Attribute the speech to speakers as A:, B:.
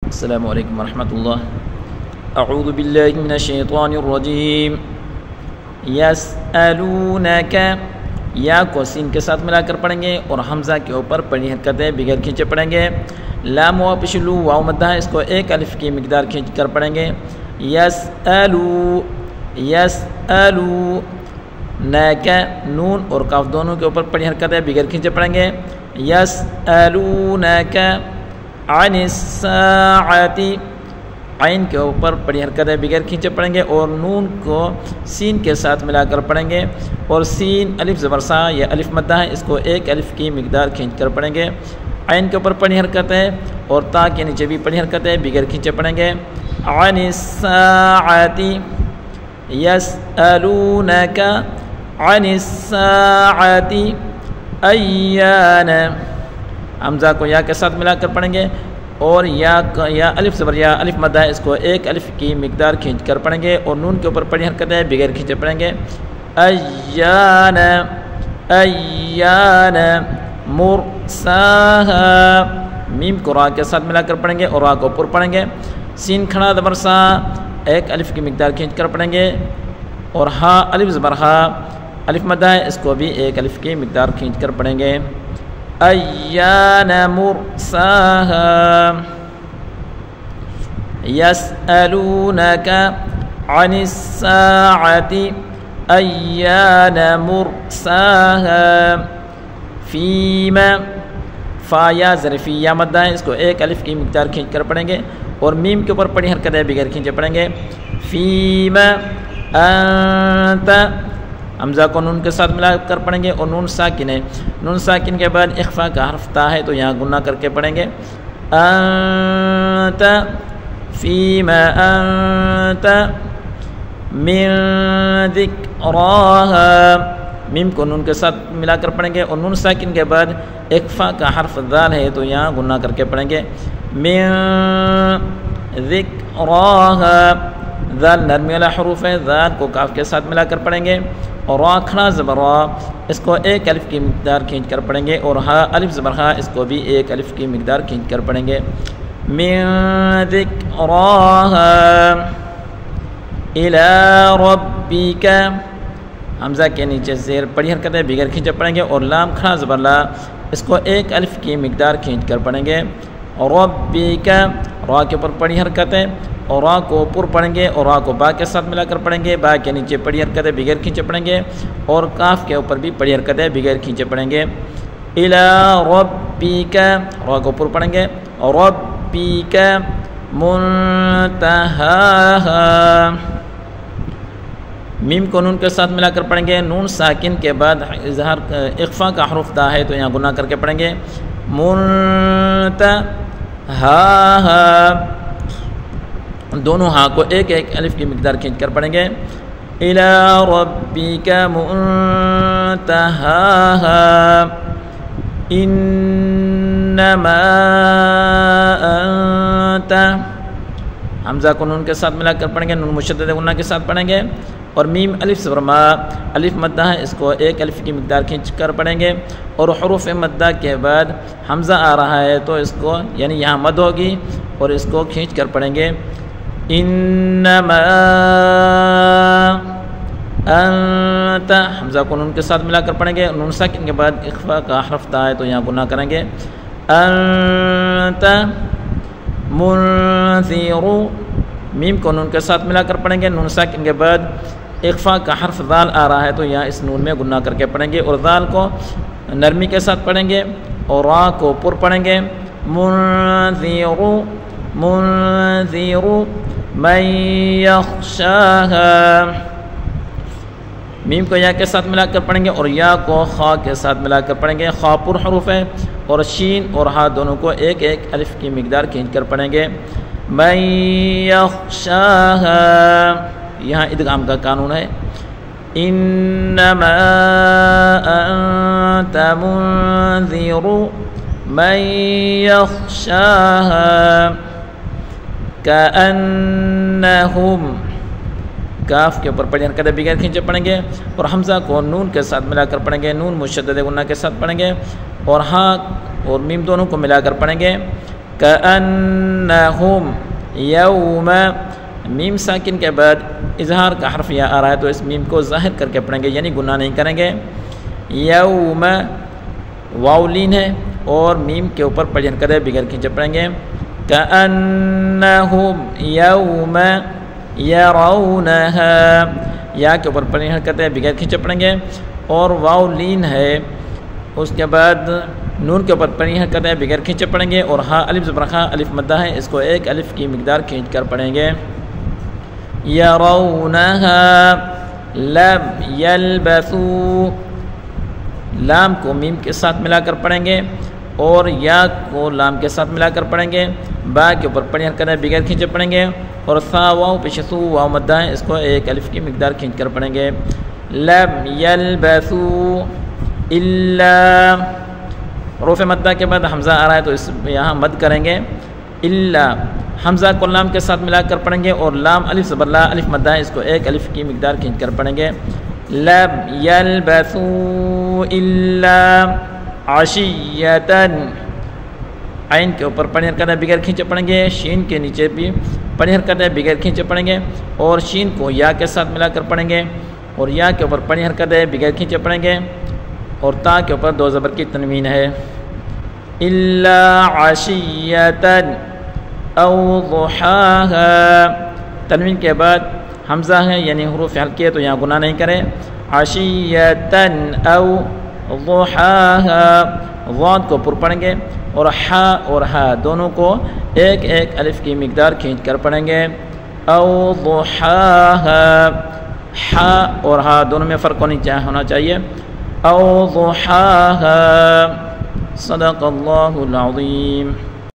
A: السلام علیکم ورحمۃ اللہ. اعوذ باللہ من الشیطان الرجیم. یسألونک، یا کو سین کے ساتھ ملا کر پڑھیں گے اور حمزہ کے اوپر پڑھی حرکتیں بغیر کھینچے پڑھیں گے. لام و پشلو واو مدہ ہے، اس کو ایک الف کی مقدار کھینچ کر پڑھیں گے. یسألو یسألو نک، نون اور کاف دونوں کے اوپر پڑھی حرکتیں بغیر کھینچے پڑھیں گے. یسألونک عن الساعۃ، عین کے اوپر پڑھی حرکتیں بغیر کھینچے پڑھیں گے اور نون کو سین کے ساتھ ملا کر پڑھیں گے. اور سین الف زبر سا یا الف مدہ ہے، اس کو ایک الف کی مقدار کھینچ کر پڑھیں گے. عین کے اوپر پڑھی حرکتیں اور تا کے نیچے بھی پڑھی حرکتیں بغیر کھینچے پڑھیں گے. عن الساعۃ یسألونک عن الساعۃ ایان، حمزہ کو یا کے ساتھ ملا کر پڑھیں گے اور یا الف زبر یا الف مدہ ہے، اس کو ایک الف کی مقدار کھینچ کر پڑھیں گے اور نون کے اوپر پڑھی حرکتیں بغیر کھینچے پڑھیں گے. ایان ایان مرساہا، میم کو را کے ساتھ ملا کر پڑھیں گے اور را کو پر پڑھیں گے. سین کھڑا زبر سا ایک الف کی مقدار کھینچ کر پڑھیں گے اور ہا الف زبر ہا الف مدہ ہے، اس کو بھی ایک الف کی مقدار کھینچ کر پڑھیں گے. ایان مرساہا یسألونک عن الساعۃ ایان مرساہا. فیما، فا یا ظرفی یا مدہ ہے، اس کو ایک الف کی مقدار کھینچ کر پڑھیں گے اور میم کے اوپر پڑھی حرکتیں بغیر کھینچے پڑھیں گے. فیما انت، حمزہ کو نون کے ساتھ ملا کر پڑھیں گے اور نون ساکن ہے، نون ساکن کے بعد اخفا کا حرف تا ہے تو یہاں گنہ کر کے پڑھیں گے. انت فیما انت من ذکراہا، میم کو نون کے ساتھ ملا کر پڑھیں گے اور نون ساکن کے بعد اخفا کا حرف ذال ہے تو یہاں گنہ کر کے پڑھیں گے. من ذکراہا، ذال نرمی والا حروف ہے، ذال کو کاف کے ساتھ ملا کر پڑھیں گے اور را کھڑا زبر را، اس کو ایک الف کی مقدار کھینچ کر پڑھیں گے اور ہا الف زبر ہا، اس کو بھی ایک الف کی مقدار کھینچ کر پڑھیں گے. من ذکراہا الی ربک، حمزہ کے نیچے زیر پڑھی حرکتیں بغیر کھینچے پڑھیں گے اور لام کھڑا زبر لا، اس کو ایک الف کی مقدار کھینچ کر پڑھیں گے. ربک، را کے اوپر پڑھی حرکتیں اور را کو پر پڑھیں گے اور را کو با کے ساتھ ملا کر پڑھیں گے. با کے نیچے پڑھی حرکتیں بغیر کھینچے پڑھیں گے اور کاف کے اوپر بھی پڑھی حرکتیں بغیر کھینچے پڑھیں گے. الی ربک، را کو پر پڑھیں گے اور ربک منتہاہا، میم کو نون کے ساتھ ملا کر پڑھیں گے. نون ساکن کے بعد اظہار اخفا کا حرف دا ہے تو یہاں گنہ کر کے پڑھیں گے. منتہاہا، دونوں ہاں کو ایک ایک الف کی مقدار کھینچ کر پڑھیں گے. الی ربک منتہاہا انما انت، حمزہ کو نون کے ساتھ ملا کر پڑھیں گے، نون مشدد غنہ کے ساتھ پڑھیں گے اور میم الف زبر ما الف مدہ ہے، اس کو ایک الف کی مقدار کھینچ کر پڑھیں گے اور حروف مدہ کے بعد حمزہ آ رہا ہے تو اس کو یعنی یہاں مد ہوگی اور اس کو کھینچ کر پڑھیں گے. انما انت، حمزہ کو نون کے ساتھ ملا کر پڑھیں گے، نون ساکن کے بعد اخفا کا حرف تا ہے تو یہاں گنہ کریں گے. انت منذر، میم کو نون کے ساتھ ملا کر پڑھیں گے، نون ساکن کے بعد اخفا کا حرف ذال آ رہا ہے تو یہاں اس نون میں گنہ کر کے پڑھیں گے اور ذال کو نرمی کے ساتھ پڑھیں گے اور را کو پر پڑھیں گے. منذر منذر من یخشاہا، میم کو یا کے ساتھ ملا کر پڑھیں گے اور یا کو خا کے ساتھ ملا کر پڑھیں گے. خا پر حروف ہے اور شین اور ہا دونوں کو ایک ایک الف کی مقدار کھینچ کر پڑھیں گے. من یخشاہا، یہاں ادغام کا قانون ہے. انما انت منذر من یخشاہا کأنہم، کاف کے اوپر پڑھی حرکتیں بغیر کھینچے پڑھیں گے اور حمزہ کو نون کے ساتھ ملا کر پڑھیں گے، نون مشدد غنہ کے ساتھ پڑھیں گے اور ہاں اور میم دونوں کو ملا کر پڑھیں گے. کأنہم یوم، میم ساکن کے بعد اظہار کا حرف یا آ رہا ہے تو اس میم کو ظاہر کر کے پڑھیں گے، یعنی گناہ نہیں کریں گے۔ یوم واو لین ہے اور میم کے اوپر پڑھی حرکت ہے، بغیر کھینچے پڑھیں گے۔ کأنہم یوم یرونہا، یا کے اوپر پڑھی حرکت ہے، بغیر کھینچے پڑھیں گے۔ اور واو لین ہے، اس کے بعد نون کے اوپر پڑھی حرکت ہے، بغیر کھینچے پڑھیں گے۔ اور ہاں الف زبر خا الف مدہ ہے، اس کو ایک الف کی مقدار کھینچ کر پڑھیں گے۔ یرونہا لم یلبثوا، لام کو میم کے ساتھ ملا کر پڑھیں گے اور یا کو لام کے ساتھ ملا کر پڑھیں گے۔ با کے اوپر پڑھی حرکت ہے، بغیر کھینچے پڑھیں گے۔ اور ثا واو پیش سو واو مدہ ہے، اس کو ایک الف کی مقدار کھینچ کر پڑھیں گے۔ لم یلبثوا الا، حروف مدہ کے بعد حمزہ آ رہا ہے تو اس یہاں مد کریں گے۔ الا حمزہ کو لام کے ساتھ ملا کر پڑھیں گے اور لام الف زبر لا الف مدہ ہے، اس کو ایک الف کی مقدار کھینچ کر پڑھیں گے۔ لم یلبثوا الا عشیۃ، عین کے اوپر پڑھی حرکت ہے، بغیر کھینچے پڑھیں گے۔ شین کے نیچے بھی پڑھی حرکت ہے، بغیر کھینچے پڑھیں گے۔ اور شین کو یا کے ساتھ ملا کر پڑھیں گے اور یا کے اوپر پڑھی حرکت ہے، بغیر کھینچے پڑھیں گے۔ اور تا کے اوپر دو زبر کی تنوین ہے۔ الا عشیۃ او ضحاہا، تنوین کے بعد حمزہ ہے یعنی حروف حلقی ہے تو یہاں گناہ نہیں کریں۔ عشیۃ او ضحاہا، ضاد کو پر پڑھیں گے اور حا اور ہا دونوں کو ایک ایک الف کی مقدار کھینچ کر پڑھیں گے۔ او ضحاہا، حا اور ہا دونوں میں فرق ہونا چاہیے۔ او ضحاہا، صدق اللہ العظیم۔